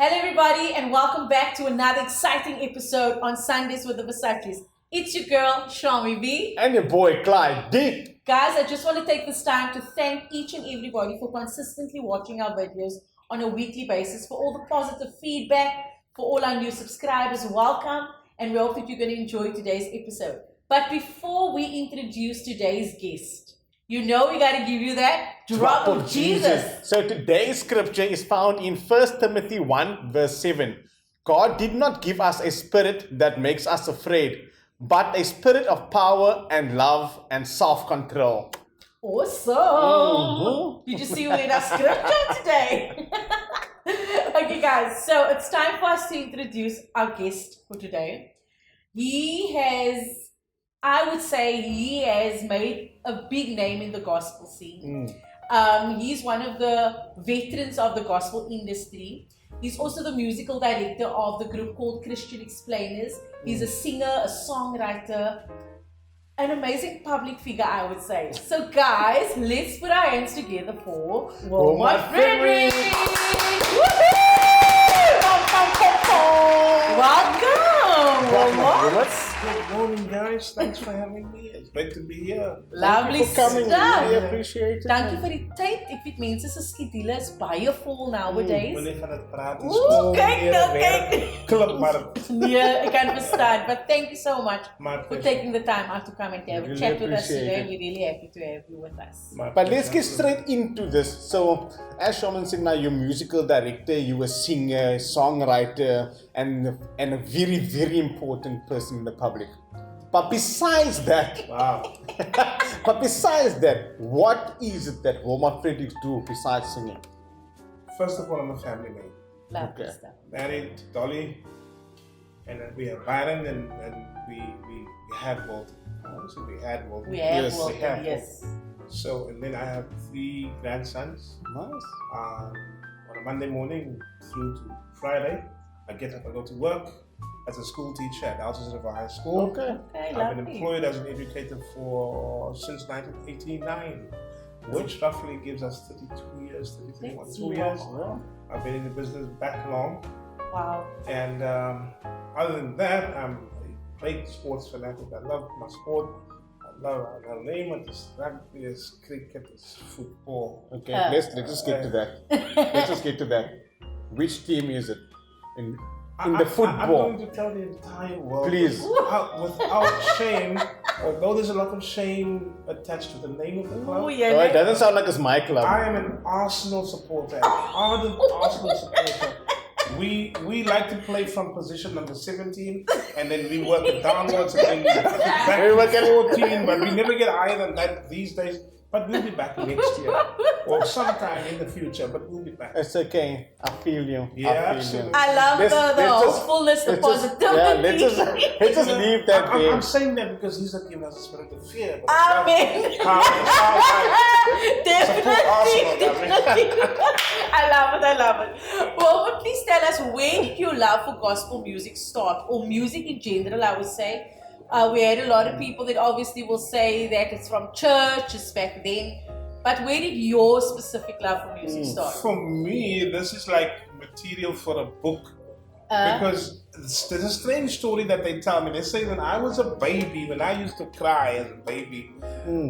Hello everybody and welcome back to another exciting episode on Sundaze with the Versaces. It's your girl, Shami B. And your boy, Clyde D. Guys, I just want to take this time to thank each and everybody for consistently watching our videos on a weekly basis, for all the positive feedback, for all our new subscribers. Welcome, and we hope that you're going to enjoy today's episode. But before we introduce today's guest, you know we got to give you that drop of Jesus. So today's scripture is found in 1 Timothy 1 verse 7. God did not give us a spirit that makes us afraid, but a spirit of power and love and self-control. Awesome. Did you see we in our scripture today? Okay guys, so it's time for us to introduce our guest for today. He has made a big name in the gospel scene. He's one of the veterans of the gospel industry. He's also the musical director of the group called Christian Explainers. He's a singer, a songwriter, an amazing public figure, I would say. So guys, let's put our hands together for Wilmot Fredericks! Welcome, Wilmot! Good morning, guys. Thanks for having me. It's great to be here. Lovely for coming. stuff. Really appreciate it. Dankie vir die tyd. Ek weet mense se skedule is baie vol nowadays. Wanneer gaan dit praat? Kyk. Klop maar. Yeah, I can understand. But thank you so much My for pleasure. taking the time out to come and have a Really chat with us appreciate today. it. We're really happy to have you with us. My But let's get pleasure. straight into this. So, as Shaman said, now you're a musical director, you're a singer, songwriter, and a very, very important person in the public. But besides that, Wow. what is it that Wilmot Fredericks do besides singing? First of all, I'm a family man. Lovely Okay. stuff. Married to Dolly, and then we have Byron, and we had Walter. So we had Walter. We have Yes, Walter, we have yes. So, and then I have 3 grandsons. Nice. On a Monday morning through to Friday, I get up and go to work as a school teacher at Altus River High School. Okay. Okay, I've been lovely. employed as an educator since 1989, which roughly gives us 32 years, 33, That's 2 years. Wow. I've been in the business that long, Wow. and other than that, I'm a great sports fanatic. I love my sport. I'll name it, it's rugby, it's cricket, it's football. Okay, let's just get to that. Let's just get to that. Which team is it in the I'm football? going to tell the entire world. Please. Without shame, although there's a lot of shame attached to the name of the club. Oh, yeah. Oh, it doesn't sound like it's my club. I am an Arsenal supporter, an ardent Arsenal supporter. We like to play from position number 17, and then we work it downwards, and then back We work to it- 14, but we never get higher than that these days. But we'll be back next year, or sometime in the future, but we'll be back. It's okay. I feel you. Yeah, I feel absolutely. you. I love Let's- the let's just- hopefulness, the let's just- positivity. Yeah, let's just leave that I'm there. saying that because he's not giving us a spirit of fear. But Amen. Definitely. I love it. Well, please tell us, where did your love for gospel music start, or music in general, I would say? We had a lot of people that obviously will say that it's from church, it's back then. But where did your specific love for music start? For me, this is like material for a book. Because there's a strange story that they tell me. They say when I was a baby, when I used to cry as a baby,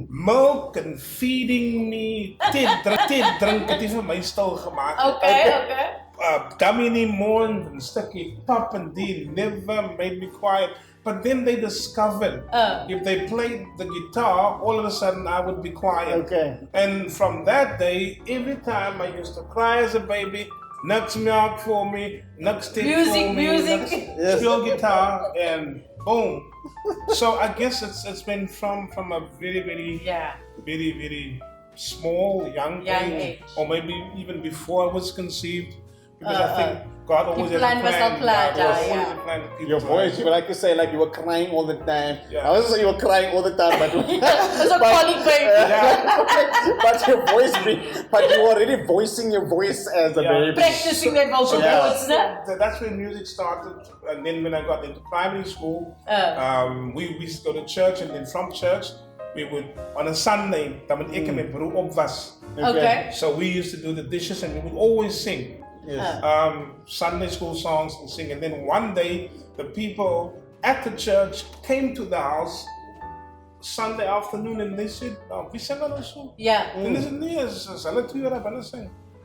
milk and feeding me, dit drink het vir my stil gemaak. Okay. Dummy nie mond and stukkie pap and die never made me quiet. But then they discovered if they played the guitar, all of a sudden I would be quiet. Okay. And from that day, every time I used to cry as a baby, niks milk for me, niks tea for me, Music. niks steel guitar, and boom. So I guess it's been from a very, very, Yeah. very, very small, young age, or maybe even before I was conceived, because I think God always has a plan was plan. not planned, God yeah. always has a plan with people. Your voice, you like you say, like you were crying all the time. Yeah. I wasn't say you were crying all the time, but It's a calling baby. but your voice, but you were already voicing your voice as a Yeah. baby. Practicing that vocal Yeah. cords, né? That's when music started, and then when I got into primary school, we used to go to church, and then from church, we would, on a Sunday, dan moet ek en my broer op was. Okay. So we used to do the dishes, and we would always sing. Yes. Sunday school songs and sing. And then one day, the people at the church came to the house Sunday afternoon and they said, we sang on also. Yeah. And they said, yes,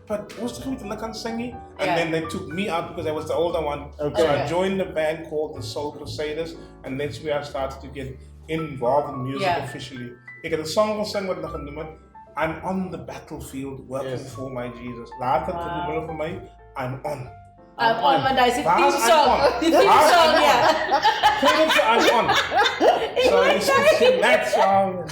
but what's the look and singing? And then they took me out because I was the older one. Okay. So I joined a band called the Versaces, and that's where I started to get involved in music officially. Ik heb een song gesing wat nog noem I'm on the battlefield working for my Jesus. Later te noemen voor mij, I'm on. I'm on, maar daar is het theme song. The theme song, I'm on. So it's that song.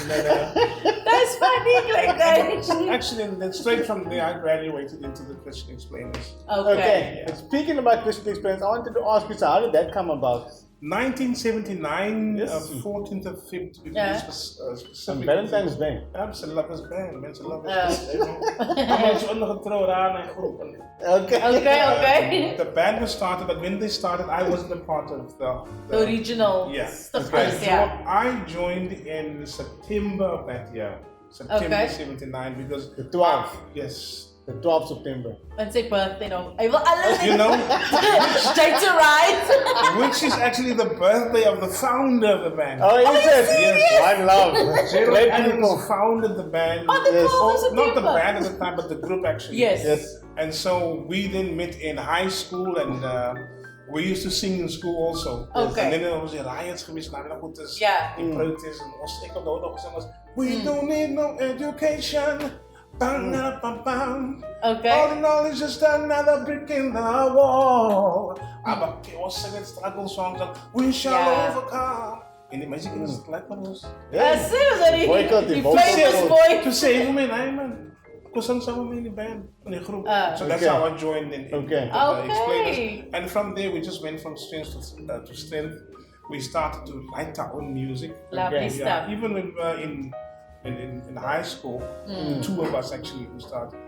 That's funny, like that. Actually, then straight from there, I graduated into the Christian Explainers. Okay. Speaking about Christian Experience, I wanted to ask you, so how did that come about? 1979, Yes. 14th of February, to be specific. On Valentine's Day. Absolutely, band. Mensen love us. Allemaal zo ondergetrouwd aan en groep. Okay. The band was started, but when they started, I wasn't a part of the original stuff. I joined in September of that year. September 79, because the 12th. Yes. The 12th September. And say birthday, no. I will You know, straight to right. which is actually the birthday of the founder of the band. Oh, is it? Yes. One love. Great people. Founded the band. On the 12th of September. Not the band at the time, but the group actually. Yes. And so we then met in high school, and we used to sing in school also. Okay. And then there was riots geweest, nou nog goed is. Yeah. Protests, en ons, ik had ook nog gezegd was, we don't need no education. Bam, bam, bam. Okay. All in all, it's just another brick in the wall. Maar ik was zingen struggle songs like we shall overcome. En die mensen kunnen het gelijk van ons. Seriously, Boycott die famous boy. To save me, man. Ik was samen in die band, in die groep. So that's how I joined in the Explainers. And from there, we just went from strength to strength. We started to write our own music. Lovely stuff. Even when we were in high school, the two of us actually who started.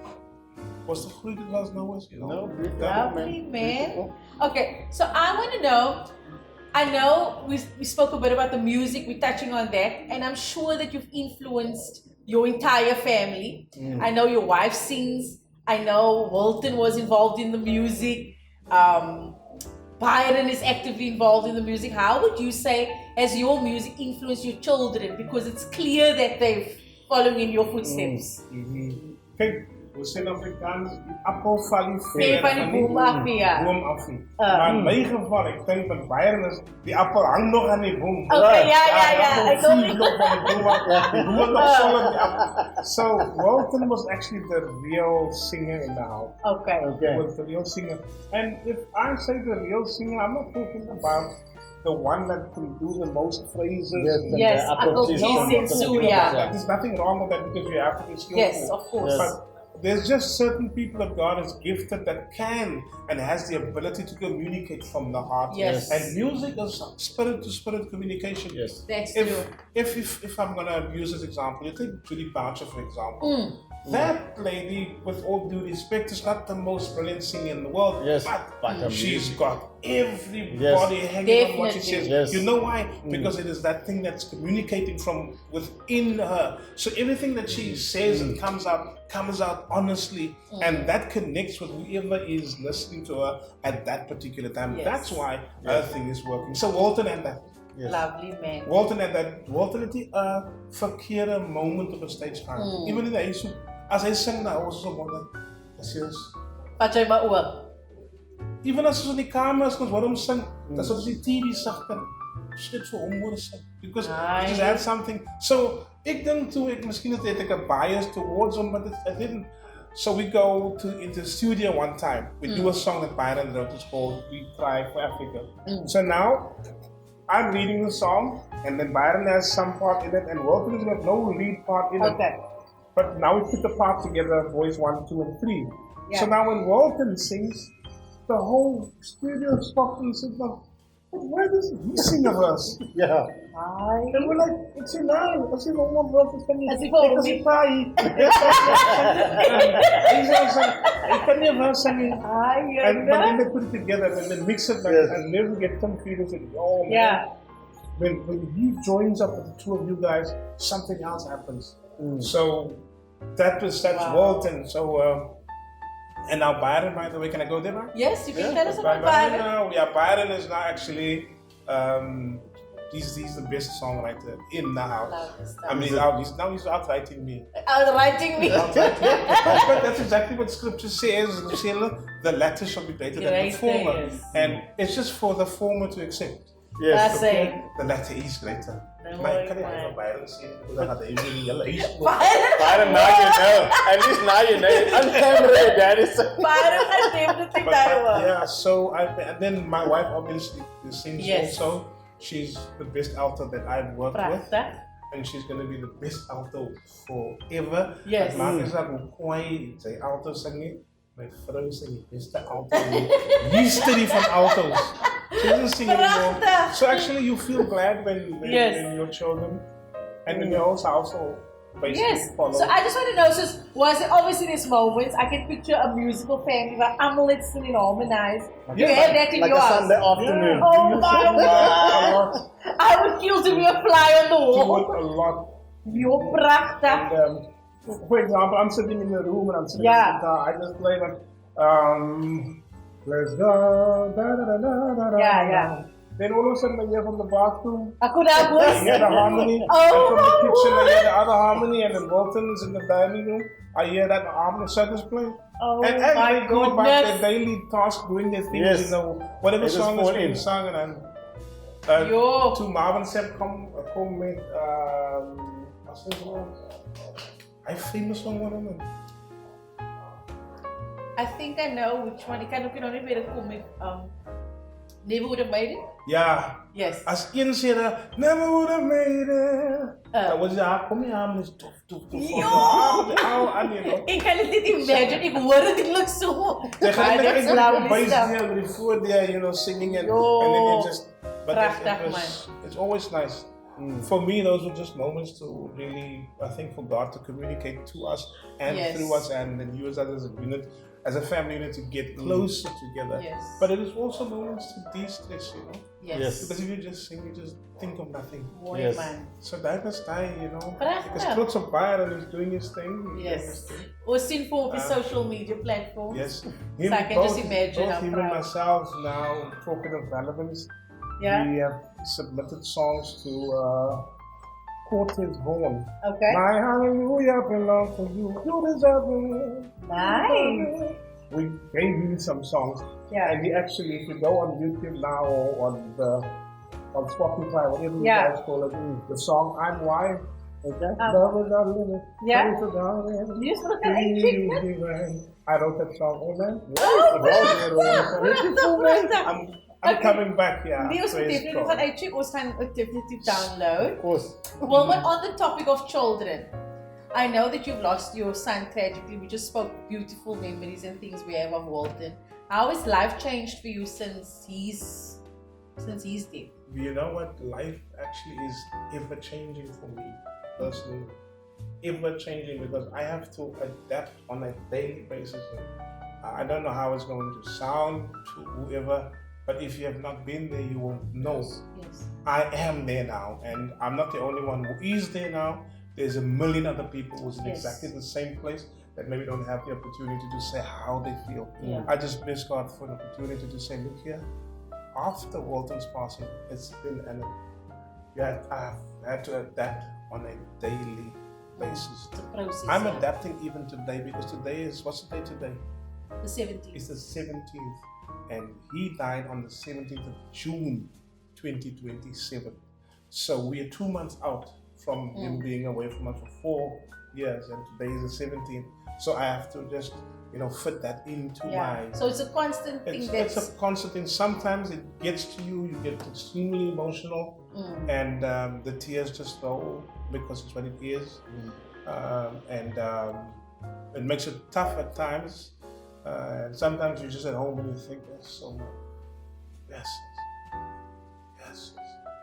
Was the groei dat was nou eens, you know? No, lovely, man. Okay, so I want to know, I know we spoke a bit about the music, we're touching on that, and I'm sure that you've influenced your entire family. I know your wife sings, I know Walton was involved in the music, Byron is actively involved in the music. How would you say has your music influenced your children? Because it's clear that they're following in your footsteps. Kijk, we zijn Afrikaans, die appel valt ver van die boom af, boom af. Maar in mijn geval, ik denk dat Byron is, die appel hangt nog aan die boom. Okay, ja. Ik zie nog van die boom af. Die boom nog zo aan die appel. So, Walton was actually the real singer in the house. Okay. Was the real singer. And if I say the real singer, I'm not talking about the one that can do the most phrases. Yes, There's nothing wrong with that because you have to be skillful. Yes, of course. But there's just certain people that God has gifted that can and has the ability to communicate from the heart. Yes. And music is spirit to spirit communication. Yes. That's true. If I'm gonna use this example, you take Judy Boucher for example. That lady, with all due respect, is not the most brilliant singer in the world. Yes, but she's got everybody hanging on what she says. Yes. You know why? Because it is that thing that's communicating from within her. So everything that she says and comes out honestly, and that connects with whoever is listening to her at that particular time. Yes. That's why her thing is working. So Walton had that. Yes. Lovely man. Walton had that. Walton had die verkeerde moment op een stage gaan. Even in de huis, als hij zingt, nou was het zo mooi. Dat is juist. Wat jij maar ook. Even als ze in die kamers, want waarom zing? Dat is die TV zag dan. Shit voor homo's zing. Because it just had something. So, ik denk toen ik misschien had ik een bias towards him, but I didn't. So we go into the studio one time. We do a song that Byron wrote. It's called We Cry for Africa. So now, I'm leading the song, and then Byron has some part in it, and Walton has got no lead part in it. But now we put the part together, voice 1, 2, and 3. Yeah. So now when Walton sings, the whole studio stops and says, why doesn't he sing a verse? Yeah. And we're like, it's in line. I said, no more verses can you As if all we cry. He says, I can you verse singing. And but then they put it together and then mix it like and never get some feelings like, oh man. Yeah. When he joins up with the two of you guys, something else happens. So that's Walton. So And now Byron, by the way, can I go there now? Yes, you can tell us about Byron. Byron is now actually, he's the best songwriter in the house. I mean, he's out writing me. Outwriting me. But that's exactly what scripture says. The latter shall be better than the former. Yes. And it's just for the former to accept. Yes. The latter is greater. Maar kan je even Byron zien? Dan gaat hij even in je lijst. Byron, now you know. At least now you know. On camera, that is. Byron, I definitely think that one. Yeah, so and then my wife obviously sings also. She's the best alto that I've worked with. And she's going to be the best alto forever. Yes. Maar is dat hoe kwaai sy alto sing? My vrou sing die beste alto. History van altos. She doesn't sing anymore. So actually you feel glad when your children and in your whole household basically follow. So I just want to know, so was it obviously these moments, I can picture a musical family where Amulet singing harmonized. You have that in like yours? Like a Sunday afternoon. Oh my God! I would kill to be a fly on the wall. Do it a lot. You're prachtig. And, for example, I'm sitting in the room and I'm sitting in the guitar. I just play like, let's go, da da da da da. Yeah. Then all of a sudden I hear from the bathroom, Aku dah I hear the harmony. And from the kitchen I hear the other harmony, and then Walton's in the dining room, I hear that harmony circus play. Oh and as my they go about goodness. their daily task, doing their things, you know, whatever song is being sung, and to Marvin said, come met, what's his name? I famous song, one of them. I think I know which one. Ik kan ook nog niet meer komen. Never Would Have Made It? Yeah. Yes. As in said, never would have made it. Dat was ja, kom je aan, is tof. Ik kan het niet imagine, ik hoor het, ik lukt zo. That's lovely stuff. Before there, you know, singing and then you just, but it's always nice. For me, those were just moments to really, I think, for God to communicate to us and through us and then use us as a unit, as a family unit to get closer together. Yes. But it is also moments to de-stress, you know. Yes. Because if you just sing, you just think of nothing. Mooi man. So that is die, you know. Prachtig. Because trots op Byron is doing his thing. Yes. Or seen for his social media platforms. Yes. So I can just imagine how him proud. and myself now talking of relevance. Yeah. We have submitted songs to Cortez Vaughan. Okay. My hallelujah belongs to you. You deserve it. Nice. We gave him some songs. Yeah. And he actually, if you go on YouTube now or on Spotify, whatever you guys call it, the song I'm Why. Love is our limit. Yeah. Yes, I wrote that song. Amen. I'm coming back, yeah. Nee, ons moet definitely gaan uitcheck, ons gaan definitely download. Of course. Well, but on the topic of children, I know that you've lost your son tragically. We just spoke beautiful memories and things we have of Walton. How has life changed for you since he's dead? You know what? Life actually is ever changing for me, personally. Ever changing because I have to adapt on a daily basis. I don't know how it's going to sound to whoever, but if you have not been there, you won't know. Yes. I am there now, and I'm not the only one who is there now. There's a million other people who's in exactly the same place that maybe don't have the opportunity to say how they feel. Yeah. I just bless God for the opportunity to say, look here, after Walton's passing, it's been I've had to adapt on a daily basis. I'm adapting even today because today is, what's the day today? The 17th. It's the 17th. And he died on the 17th of June 2027. So we are 2 months out from him being away from us for 4 years, and today is the 17th. So I have to just, fit that into my... So it's a constant thing. It's a constant thing. Sometimes it gets to you, you get extremely emotional, and the tears just flow because it's what it is. It makes it tough at times. And sometimes you're just at home and you think, there's so much. Yes.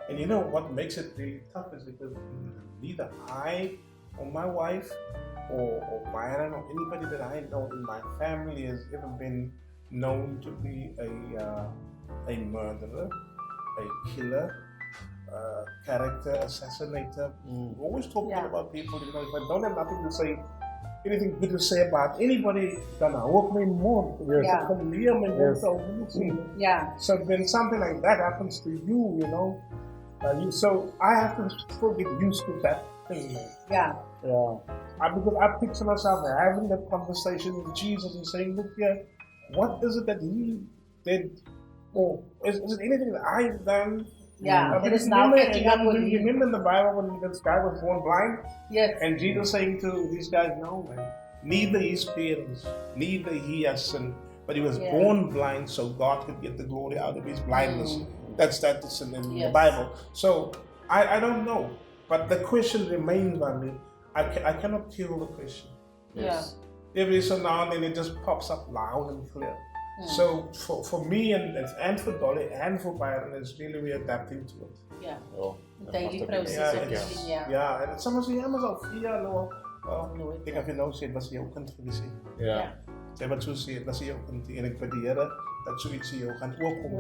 And you know what makes it really tough is because neither I or my wife or Byron or anybody that I know in my family has ever been known to be a murderer, a killer, character assassinator. We're always talking about people, if I don't have nothing to say, anything good to say about anybody, dan hoor my more. Yeah. Yeah. So when something like that happens to you, so I have to still get used to that thing. Yeah. Because I picture myself having that conversation with Jesus and saying, look here, what is it that he did? Or is it anything that I've done? Yeah. It is now remember, catching up with you. remember in the Bible when this guy was born blind? Yes. And Jesus saying to these guys, no man, neither his parents, neither he has sinned, but he was born blind so God could get the glory out of his blindness. That's in the Bible. So I don't know, but the question remains by me. I cannot kill the question. Yes. Every so now and then it just pops up loud and clear. So for me and for Dolly and for Byron, it's really we adapting to it. Yeah. Oh, daily process of living. Ja, en soms sê jy maar al 4 jaar nou. Ek het nou sê was jou kind gewees. Ja. Sy wat so sê, was jou kind en ek bid die Here dat so iets jou gaan oorkom.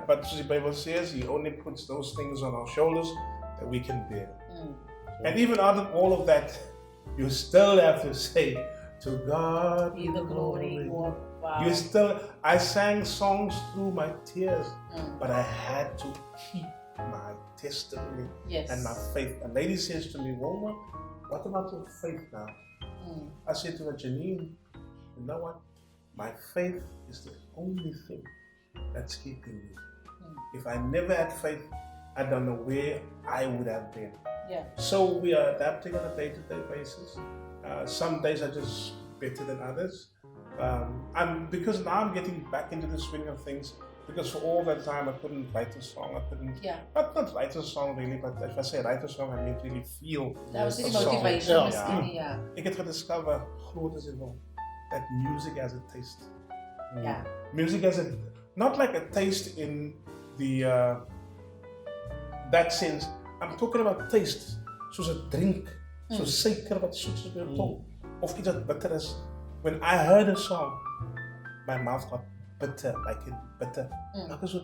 But the Bible says he only puts those things on our shoulders that we can bear. And even out of all of that, you still have to say, to God be the glory. Wow. You still, I sang songs through my tears, but I had to keep my testimony and my faith. A lady says to me, Wilmot, what about your faith now? I said to her, Janine, you know what? My faith is the only thing that's keeping me. If I never had faith, I don't know where I would have been. Yeah. So we are adapting on a day-to-day basis. Some days are just better than others. Because now I'm getting back into the swing of things. Because for all that time I couldn't write a song. I couldn't. Yeah. Not write a song really, but if I say write a song, I mean really feel. That was the motivation. Yeah. Ik heb gediscover, groot is het wel, that music has a taste. Yeah. Music has not like a taste in the that sense. I'm talking about taste, soos 'n drink, soos suiker wat soet is op jou tong, of iets wat bitter is. When I heard a song, my mouth got bitter, like it bitter. Ek was so,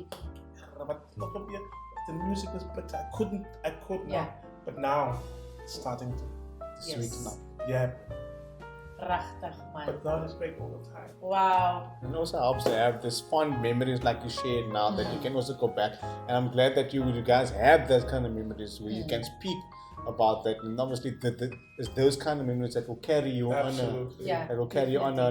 wat nog op hier, the music was bitter. I couldn't not. But now it's starting to sweeten up. Yeah. Prachtig, man. But God is great all the time. Wow. And it also helps to have this fond memories like you shared now that you can also go back. And I'm glad that you guys have that kind of memories where you can speak about that. And obviously, it's those kind of memories that will carry you on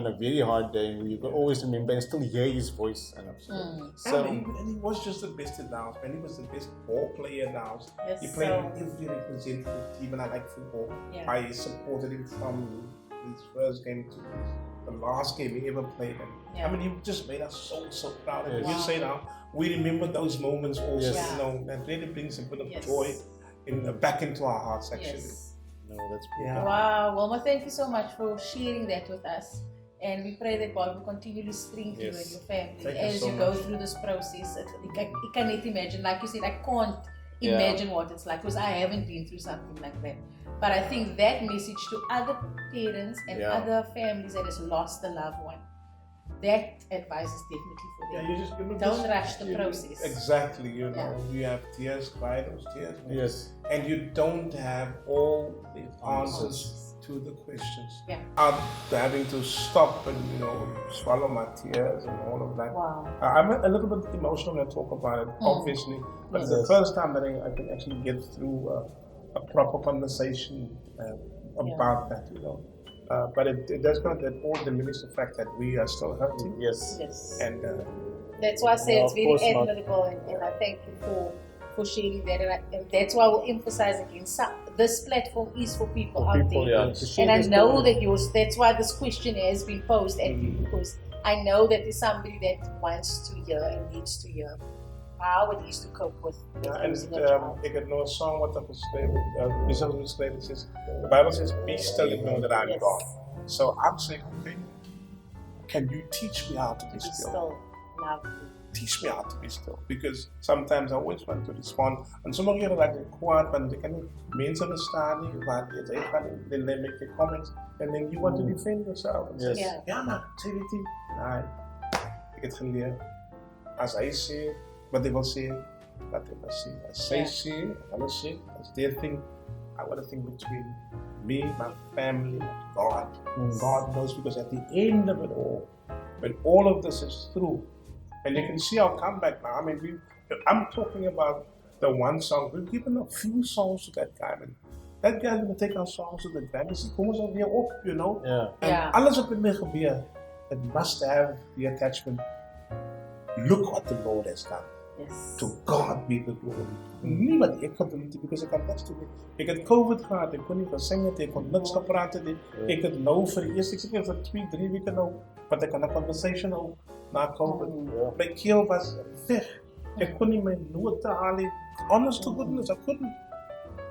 a very hard day. Where you can always remember and still hear his voice. And and he was just the best in Downs, man. He was the best ball player in Downs. He played every representative team, and I like football. I supported him from his first game to the last game he ever played. And I mean, he just made us so proud. And you say now, we remember those moments also. You know, that really brings a bit of joy back into our hearts, actually. No, that's Wow, Wilma, thank you so much for sharing that with us. And we pray that God will continually strengthen you and your family as you go through this process. I cannot imagine, like you said, I can't imagine what it's like because I haven't been through something like that. But I think that message to other parents and other families that has lost a loved one, that advice is definitely for them. Don't rush the process. Exactly, you have tears, cry those tears. Yes. And you don't have all the answers to the questions. I'm having to stop and swallow my tears and all of that. Wow. I'm a little bit emotional when I talk about it, obviously, but it's the first time that I can actually get through a proper conversation about that, but it does not at all diminish the fact that we are still hurting. Yes. And that's why I say it's very admirable, and I thank you for sharing that. And that's why I will emphasize again, this platform is for people out there. And I know that that's why this question has been posed at you, because I know that there's somebody that wants to hear and needs to hear how it is to cope with losing a child. Ik heb nog een song wat er geschreven is. The Bible says, be still and know that I'm God. So I'm saying, okay, can you teach me how to be still? Teach me how to be still. Because sometimes I always want to respond. And sommige keren raak ik kwaad, want ik kan niet mensen verstaan niet, maar then they make their comments, and then you want to defend yourself. And say, ja maar, zeg het niet. Nee, ik heb het geleerd. Als hij zegt, what they will say, what they will say. As they say, I will say, as they think, I want to think between me, my family, God. God knows, because at the end of it all, when all of this is through, and you can see our comeback now. I mean, I'm talking about the one song. We've given a few songs to that guy, and that guy's going to take our songs to the Grammys. He comes over here, you know. Yeah. And alles wat ermee gebeur, it must have the attachment. Look what the Lord has done. Yes. To God be the glory. Nie wat ek kan doen, because ek kan niks doen. Ek het COVID gehad, ek kon nie gesing het, ek kon niks gepraat het nie. Ek het nou vir die eerste keer vir 2-3 weke nou, want ek kan 'n conversation hou na COVID. My keel was weg. Ek kon nie my note haal nie. Honest to goodness, I couldn't.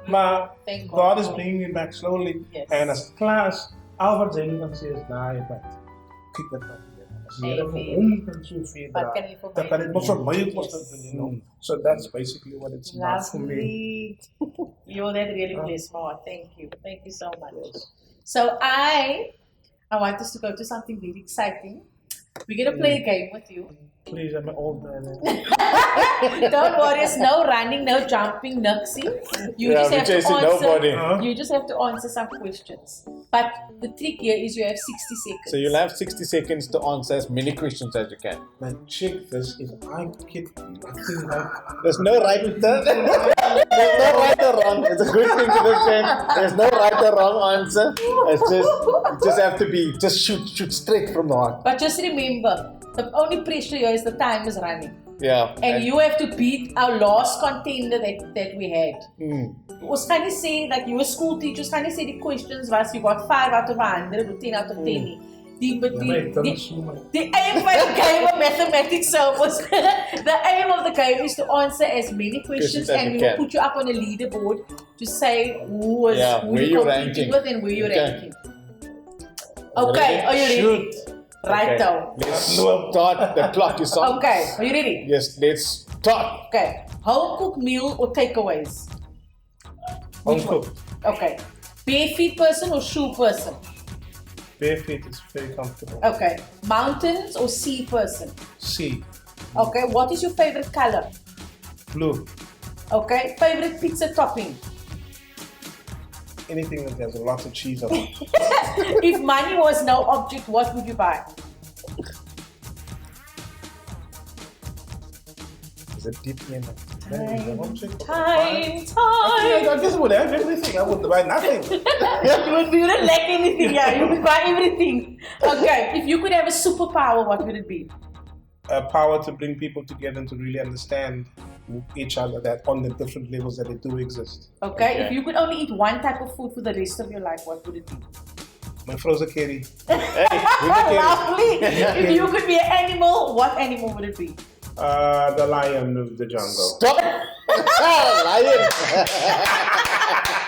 Maar God is bringing me back slowly. Yes. And as class, Albert Zane kan sê, but kyk dit nou. As jy vir hom kan so veel dra, dan kan dit mos vir my ook doen, you know. So that's basically what it's about for me. You're that really blessed, Mama. Thank you. Thank you so much. Yes. So I want us to go to something really exciting. We're going to play a game with you. Please, I'm an old man. Don't worry, it's no running, no jumping, noxy. You just have to answer. You just have to answer some questions. But the trick here is you have 60 seconds. So you'll have 60 seconds to answer as many questions as you can. Man, check this. If I get nothing right, there's no right or there's no right or wrong. It's a good thing to this game. There's no right or wrong answer. It's just have to be shoot straight from the heart. But just remember, the only pressure here is the time is running. Yeah. And you have to beat our last contender that we had. Ons kan nie sê, like you were school teachers, kan nie sê die questions was you got 5 out of 100 or 10 out of 10. The aim of the game of mathematics was the aim of the game is to answer as many questions and we will put you up on a leaderboard to say who you're competing with and where you're ranking. Okay, are you ready? Right now. Let's start. The clock is on. Okay, are you ready? Yes, let's start. Okay, home cooked meal or takeaways? Home cooked. Okay, bare feet person or shoe person? Bare feet is very comfortable. Okay, mountains or sea person? Sea. Okay, what is your favorite color? Blue. Okay, favorite pizza topping? Anything that has a lot of cheese on it. If money was no object, what would you buy? Is it deep in Time. I just would have everything. I would buy nothing. You wouldn't lack anything, yeah. You would buy everything. Okay, if you could have a superpower, what would it be? A power to bring people together and to really understand each other, that on the different levels that they do exist. Okay, if you could only eat one type of food for the rest of your life, what would it be? My frozen curry. Lovely. If you could be an animal, what animal would it be? The lion of the jungle. Stop! Lion!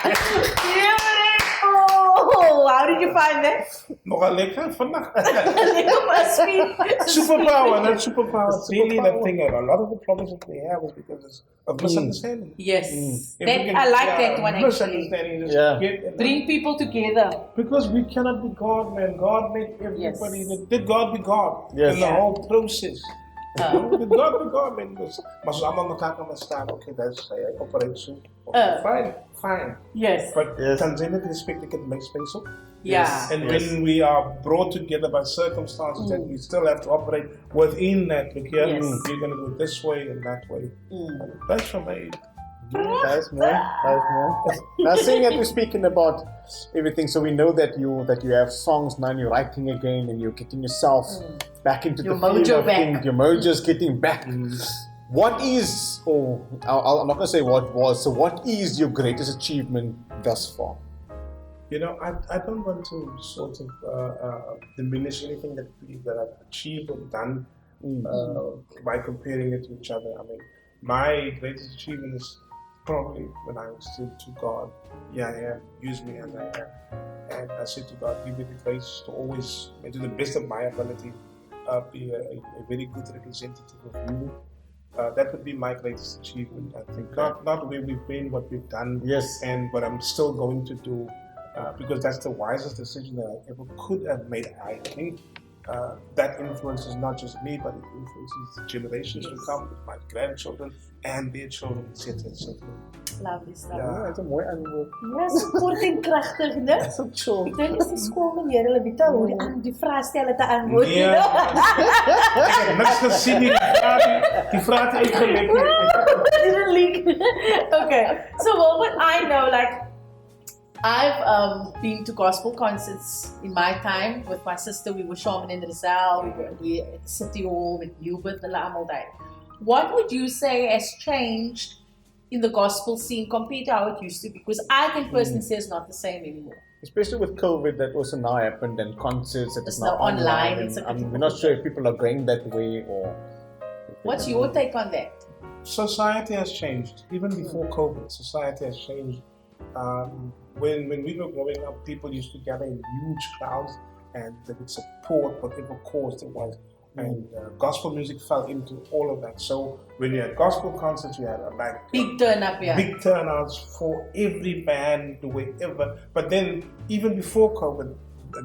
Beautiful! How did you find that? Nogal lekker vandaag. Sweet. Superpower, not superpower. It's really the thing. A lot of the problems that we have is because of misunderstanding. Yes. I like that one actually. Bring people together. Because we cannot be God, man. God made everybody. Yes. Did God be God? Yes. In the whole process. Did God be God, man? Mas allemaal elkaar kan staan. Okay, that's operation. Fine. Yes. But Tanzania respect it makes space up. Yeah. And when we are brought together by circumstances that we still have to operate within that, look here, you're going to go this way and that way. And that's for me. That's more. Now, seeing that we're speaking about everything, so we know that you have songs now, and you're writing again, and you're getting yourself back into your the field mojo of things. Your mojo's getting back. What is, I'm not going to say what was, so what is your greatest achievement thus far? You know, I don't want to sort of diminish anything that I've achieved or done by comparing it to each other. I mean, my greatest achievement is probably when I stood to God. Yeah, I am. Use me as I am. And I said to God, give me the grace to always, and to the best of my ability, be a very good representative of you. That would be my greatest achievement, I think. Not where we've been, what we've done, and what I'm still going to do, because that's the wisest decision that I ever could have made, I think. that influences not just me, but it influences the generations to come, with my grandchildren and their children, etc. Lovely stuff. Ja. Dat is een mooi antwoord. Ja, so kort en kragtig, né? Dat is ook zo. Ek dink is die skoolmeneer hulle weet al hoe die vraag stelle te antwoord. Nee. Ik heb niks gezien, die vraag uitgelekt. Didn't leak. Okay, so what I know, like, I've been to gospel concerts in my time with my sister. We were Shaman in Rizal, we at the City Hall with Hubert, the Lamal Day. What would you say has changed in the gospel scene compared to how it used to be? Because I can personally say it's not the same anymore. Especially with COVID, that also now happened, and concerts that It's is now now online, and it's a we're not sure if people are going that way or. What's your take on that? Society has changed. Even before COVID, society has changed. When we were growing up, people used to gather in huge crowds and they would support whatever cause it was. And gospel music fell into all of that. So when you had gospel concerts, you had Big turn up, yeah. big turnouts for every band, wherever. But then even before COVID,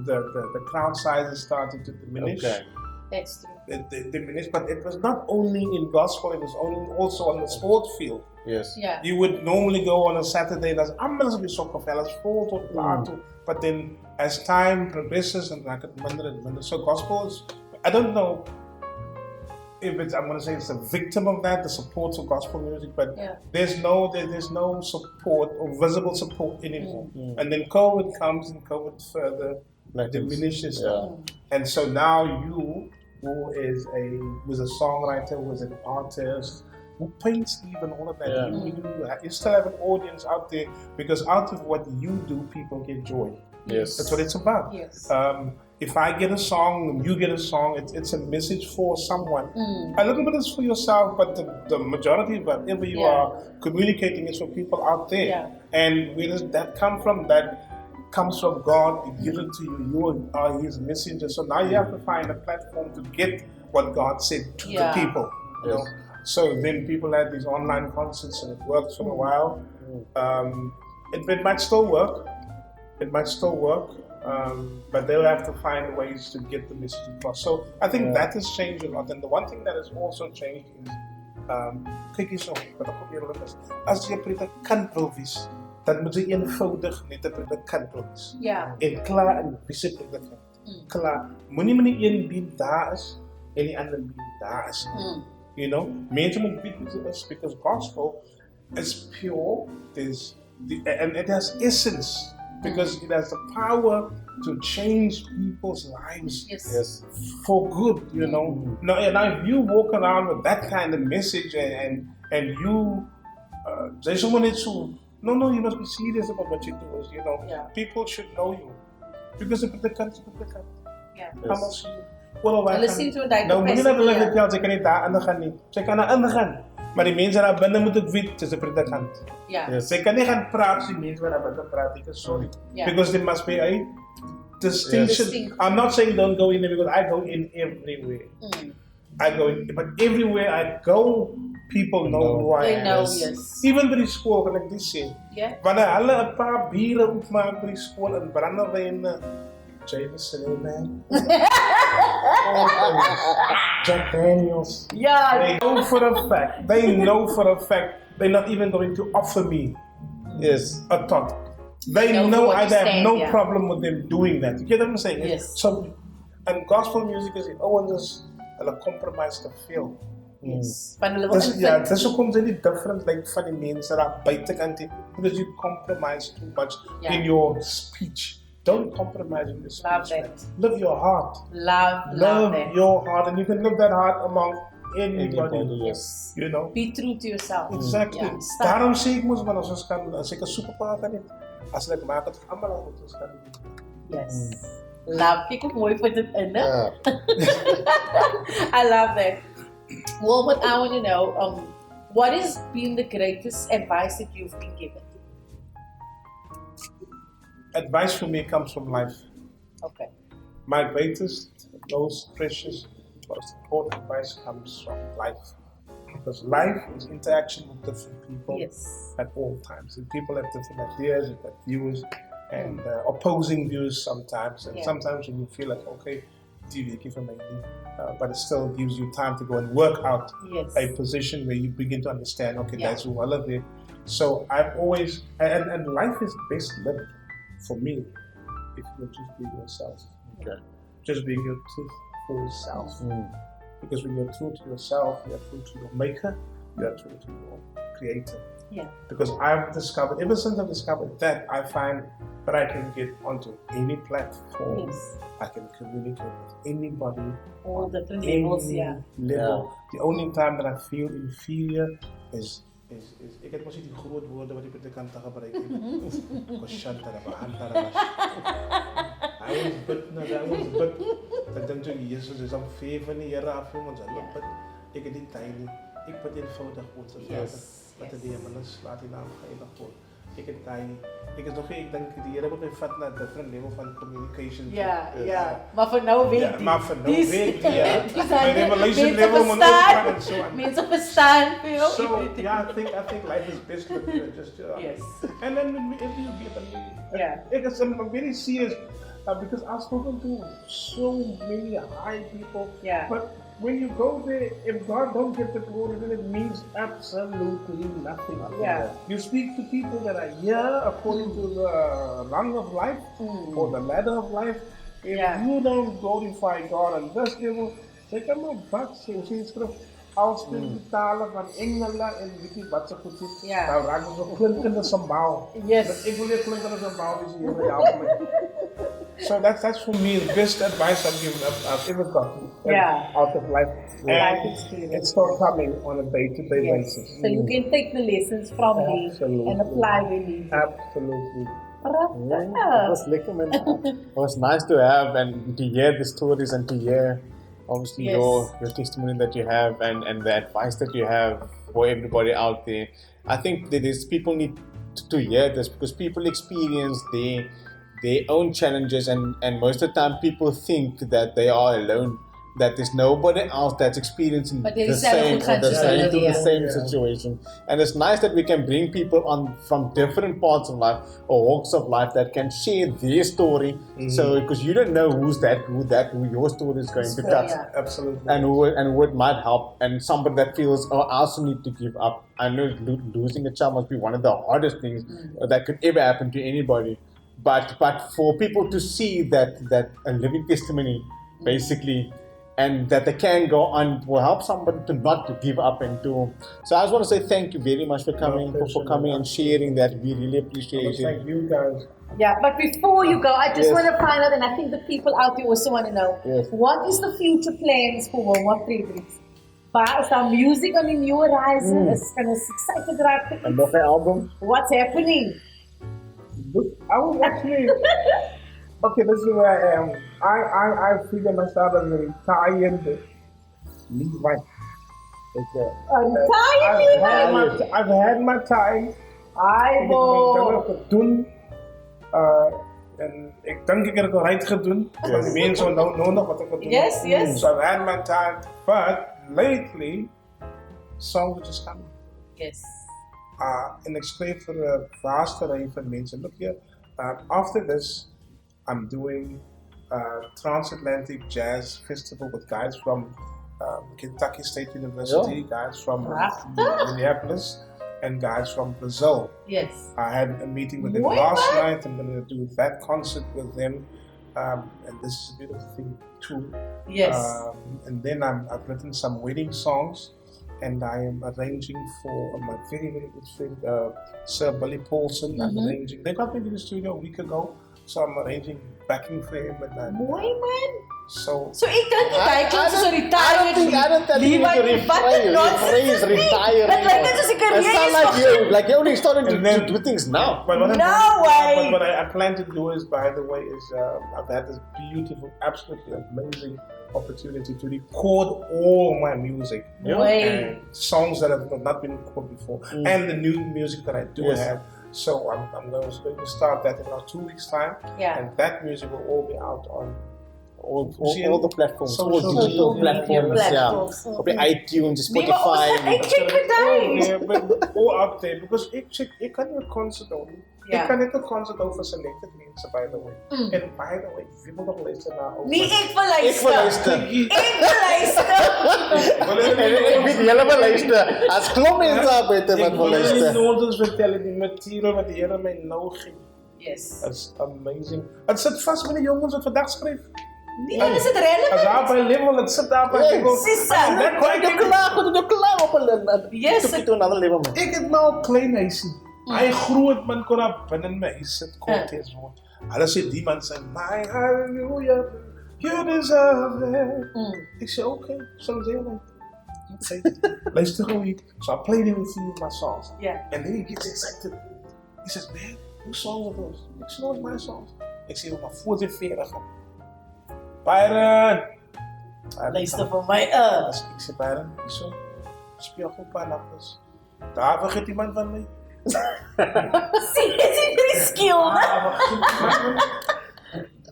the crowd sizes started to diminish. Okay. That's true. It diminished, but it was not only in gospel; it was also on the sport field. Yes. Yeah. You would normally go on a Saturday, that's anders op die sokkervelds vol tot laat toe. But then as time progresses and like minder and minder, so gospel is, I don't know if it's, I'm going to say it's a victim of that, the support of gospel music, but there's no support or visible support anymore. And then COVID comes and COVID further diminishes that. And so now you, who's a songwriter, who's an artist, who paints even all of that, you still have an audience out there, because out of what you do, people get joy. Yes. That's what it's about. Yes. If I get a song, you get a song, it's a message for someone. A little bit is for yourself, but the majority of whatever you are communicating is for people out there. Yeah. And where does that come from? That comes from God. He gives it to you. You are His messenger. So now you have to find a platform to get what God said to the people. You know? So then people had these online concerts, and it worked for a while. It might still work. But they'll have to find ways to get the message across. So I think that has changed a lot. And the one thing that has also changed is, kyk hierso, wat ek op eerlik is, as jy 'n predikant wil wees, dan moet jy eenvoudig net 'n predikant wil wees. Ja. En klaar en wees 'n predikant. Klaar. Moenie met die een been daar is en die ander been daar is. You know, mense moet weet wat dit is, because gospel is pure, and it has essence. Because it has the power to change people's lives for good, you know. Now, if you walk around with that kind of message and you, there's someone that's no, you must be serious about what you do. You know, people should know you because the country. How much? Well, listen to that. Nou, moet je dat belangrijk zijn. Ze kan niet daar aan de gaan niet. Ze kan aan de gaan. Maar die mensen daar binnen moeten weten, het is een predikant. Ze kan niet gaan praten, die mensen waar binnen praten, sorry. Because there must be a distinction. I'm not saying don't go in there, because I go in everywhere. I go in, but everywhere I go, people know who I am. Yes. Even by die school, kan ik dit zien. Wanneer hulle een paar bieren opmaken bij die school en brandewijn, Jameson, man. Jack Daniels. They know for a fact. They're not even going to offer me a thought. They know I have no problem with them doing that. You get what I'm saying? Yes. So, and gospel music is always a compromise to feel. Yes. Dis hoekom jy die difference like van die mense daar buitekant, because you compromise too much in your speech. Don't compromise in your speech. Live your heart. Love your heart, and you can live that heart among anybody. Yes. You know. Be true to yourself. Exactly. Daarom sê ek mos, man, as ek 'n superpower kan hê, as ek maak dit almal wat ons kan doen. Yes. Love. Kyk hoe mooi put it in, né? I love that. Well, what I want to know, what has been the greatest advice that you've been given? Advice for me comes from life. Okay. My greatest, most precious, most important advice comes from life. Because life is interaction with different people at all times. And people have different ideas, different views, and opposing views sometimes. And sometimes when you feel like, okay, die weekie vir my nie. But it still gives you time to go and work out Yes. a position where you begin to understand, okay, Yeah. that's who I love it. So I've always, and life is best lived for me if you're just being yourself. Okay. Just being your truthful self. Because when you're true to yourself, you're true to your maker, you're true to your creator. Yeah. Because I've discovered, ever since I've discovered that, I find that I can get onto any platform. Yes. I can communicate with anybody. All different any levels, yeah. level. The only time that I feel inferior is ek het mos nie die groot woorde wat die predikante gebruik nie. Koshantara, bahantara. I was bid. Ek dink toe Jesus is aan vir van die Here af ons hulle bid. Ek het nie tyd nie. Ek bid eenvoudig ons Vader. Wat die hemels laat die naam geheilig word. Ek het tyd nie. Ek is nog nie, ek dink die Here moet my vat na 'n different level van communication. Ja. Maar vir nou weet Ja, die. maar vir nou weet die, ja. Die My revelation mense level moet verstaan. ook en so aan. Mense verstaan veel. So yeah, I think life is best with just Yes. And then when if you get Yeah. I'm very serious because I've spoken to so many high people. Yeah. But when you go there, if God don't get the glory, then it means absolutely nothing. Yeah. You speak to people that are here according to the rung of life or the ladder of life. If you don't glorify God on this level, say come on, but sê skrif als die tale van engele en weet nie wat se goed is. Ja. Nou raak ons op klinkende sambaal. Yes. Ek wil weer klinkende sambaal is hier help me. So that's for me the best advice I've ever gotten out of life. Life experience. It's still coming on a day-to-day basis. So you can take the lessons from me and apply them. Absolutely. It was lekker, man. It was nice to have and to hear the stories and to hear obviously your testimony that you have and the advice that you have for everybody out there. I think that people need to hear this because people experience their own challenges and most of the time people think that they are alone, that there's nobody else that's experiencing the same situation. And it's nice that we can bring people on from different parts of life or walks of life that can share their story. So because you don't know who your story is going to touch. Absolutely. And who it might help, and somebody that feels, oh, I also need to give up. I know losing a child must be one of the hardest things that could ever happen to anybody. But for people to see that a living testimony, basically, and that they can go on will help somebody to not give up and to. So I just want to say thank you very much for coming, for coming and sharing that. We really appreciate it. Thank you guys. Yeah, but before you go, I just want to find out, and I think the people out there also want to know, what is the future plans for Wilmot Fredericks? Is there music on the new horizon? Is kind of excited about it? Another album? What's happening? I was actually okay. This is where I am. I figure myself as a retired Levite. I've had my time. I will. En ik denk ik heb het right gedaan. Want die mensen nou nog wat ik moet doen. Yes. So I've had my time, but lately songs are just coming. Yes. En ik schreef voor een vaste rij van mensen. Look here, after this, I'm doing Transatlantic Jazz Festival with guys from Kentucky State University, guys from Minneapolis, and guys from Brazil. Yes. I had a meeting with them last night. I'm going to do that concert with them. And this is a beautiful thing too. Yes. And then I've written some wedding songs. And I am arranging for my very, very good friend, Sir Billy Paulson. I'm arranging. They got me in the studio a week ago, so I'm arranging backing for him. And Mooi man. So ik denk dat hij klinkt als een retired Levi. But like this is a career. It sounds like you're only starting to do things now. But what No way. But what I plan to do is, by the way, I've had this beautiful, absolutely amazing opportunity to record all my music and songs that have not been recorded before, and the new music that I do have. So I'm going to start that in about 2 weeks' time, and that music will all be out on all the platforms, all Social digital media platforms, platforms. Op die iTunes, Nee, maar ons Spotify. ek check vandag. Yeah, but all out there because ik kan een concert doen. Ja. Ik kan net een concert doen voor selected mensen, by the way. En by the way, wie moet nog luisteren naar ook? Nee, ek wil luister. Ik wil luisteren. Ek wil luister. En ik weet helemaal luisteren. Als klop mensen daar buiten wat Ik wil wil jullie luisteren. nodig vertellen, die material wat de Heer mij nou geeft. Yes. Dat is amazing. Het zit vast met de jongens wat vandaag schreef. Nee, is het Als relevant? daar bij level, het zit daar bij level. Sissa. Kon je klaar op een Yes. toekje toe naar de leven, man. Ik heb nou een klein huisje. Hij groeit, man, kon daar binnen mijn huis zitten. Kort is gewoon. Alles zit die man zijn, my hallelujah, you deserve it. Ik zei, oké, zo zeggen. Luister gewoon. So I played it with you my songs. Yeah. And then he gets excited. He says, man, whose songs are those? Ik zei, no, it's my songs. Ik zei, maar 44 gaan. Byron! Luister van mij. Ik zei, Byron, zo, speel gewoon een paar nachtjes. Daar vergeet iemand van mij. Zie, is hij pretty skilled?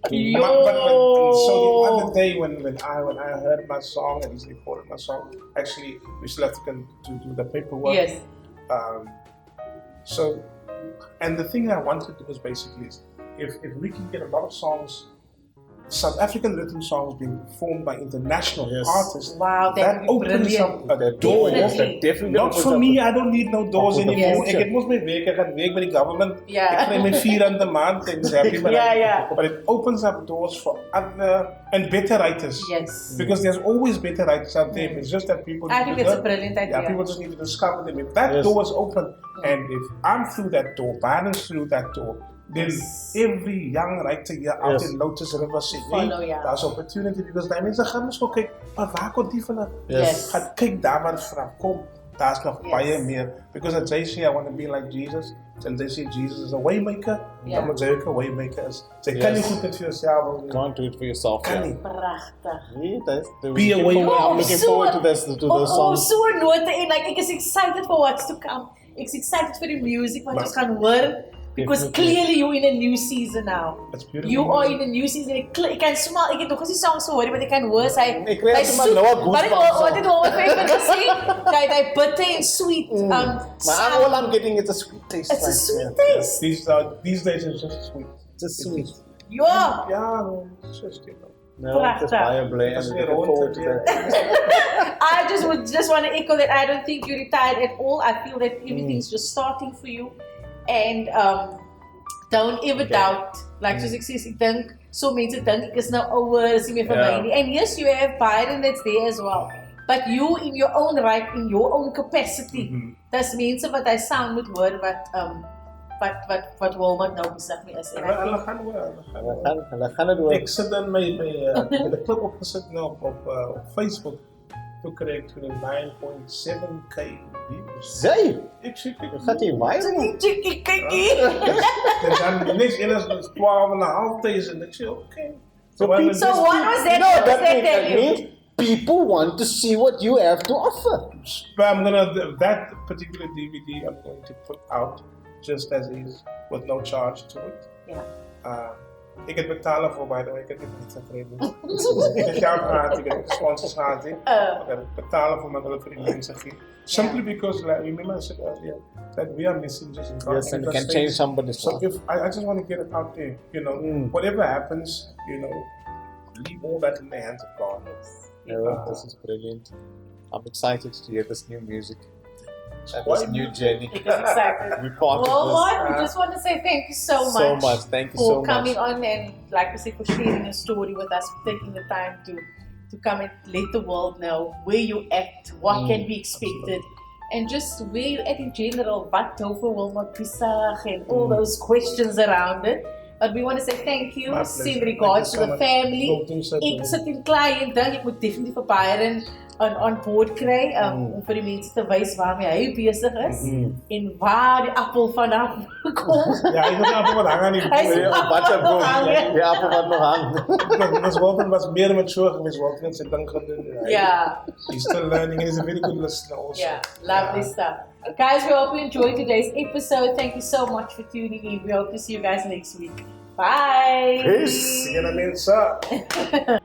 So the other day when I heard my song and he's recorded my song, actually we still have to do the paperwork. Yes. So, and the thing I wanted to do was basically is if we can get a lot of songs, South African rhythm songs being performed by international artists, Wow, that opens up a door. Definitely. Not for me, I don't need no doors anymore. Yes. Ik moest mijn werk, ik ga werk bij de government. Yeah. Ik krijg mijn 400 maand en happy, but, Yeah. but it opens up doors for other and better writers. Yes. Because there's always better writers out there. It's just that people. I think it's a brilliant idea. Yeah, people just need to discover them. If that door is open, and if I'm through that door, Byron's through that door, then every young writer here out in Lotus River say, Follow, hey, there's opportunity because die mensen gaan eens ook kijken, maar waar komt die vanaf? Yes. Ga kijk daar waar het vanaf komt. Daar is nog baie meer. Because as they say, I want to be like Jesus. And they say Jesus is a waymaker. Dan moet zij ook een waymaker is. Zij kan niet goed met voor jezelf. Can't do it for yourself. Kan niet. Prachtig. Nee, that's the Be a waymaker. I'm looking forward to those songs. So note en like ek is excited for what's to come. Ek's excited for the music wat ons gaan hoor. Because clearly you're in a new season now. That's beautiful. You are in a new season. Ek kan smell, ek het nog nie songs gehoor nie, maar ek kan hoor sy. Ek kry net maar nou 'n goosebumps. Wat het hom effek gesê? Daai bitter and sweet. Maar all I'm getting is a sweet taste. It's a sweet taste. These days it's just sweet. Just sweet. Ja. Ja, it's just, you know. No, just baie bly and looking forward to that. I just want to echo that I don't think you're retired at all. I feel that everything's just starting for you. And don't ever doubt. Like soos ek sê, ek dink so mense dink ek is nou ouer, is nie meer vir my nie. And yes, you have Byron that's there as well. But you in your own right, in your own capacity, dis mense wat hy sound moet hoor wat Wilmot nou besig mee is. En ek Hulle gaan het doen. Ek sit dan my die klip opgesit nou op Facebook. Toe kry ek 29.7k views. Sy, Ek sê ek gaat jy viral? kykie. En dan die next een is 12.500. Ek sê okay. So what was that? No, What was that that means people want to see what you have to offer. But I'm gonna that particular DVD I'm going to put out just as is with no charge to it. Yeah. Ik heb betalen voor, by the way, ik heb niet gekregen. Ik heb geld gehad, ik heb sponsors gehad. Ik heb betalen voor mijn voor die mensen geven. Simply because, like, remember I said earlier, that we are messengers in God. Yes, and you can change somebody's So life. if I just want to get it out there, you know, whatever happens, you know, leave all that in the hands of God. Yeah, this is brilliant. I'm excited to hear this new music. And this new journey. Exactly. We're part Well, of Mark, we just want to say thank you so this. much. So much. Thank you for so much. coming on and, like we say, for sharing your story with us, for taking the time to come and let the world know where you at, what can be expected, and just where you at in general, wat over Wilmot Fredericks and all those questions around it. But we want to say thank you, send regards to the family. Ek sit in klaar en dink ek moet definitief vir Byron on board kry om vir die mense te wys waarmee hy besig is en waar die appel vanaf kom. Ja, ik weet niet wat hangen niet. Wat 'n boom. Ja, appel wat nog hang. Miss Walton was meer mature than Miss Walton. Ze dank gedaan. Yeah. He's still learning. He's a very good listener also. Yeah, lovely stuff. Guys, we hope you enjoyed today's episode. Thank you so much for tuning in. We hope to see you guys next week. Bye. Peace. Sige na, mensen.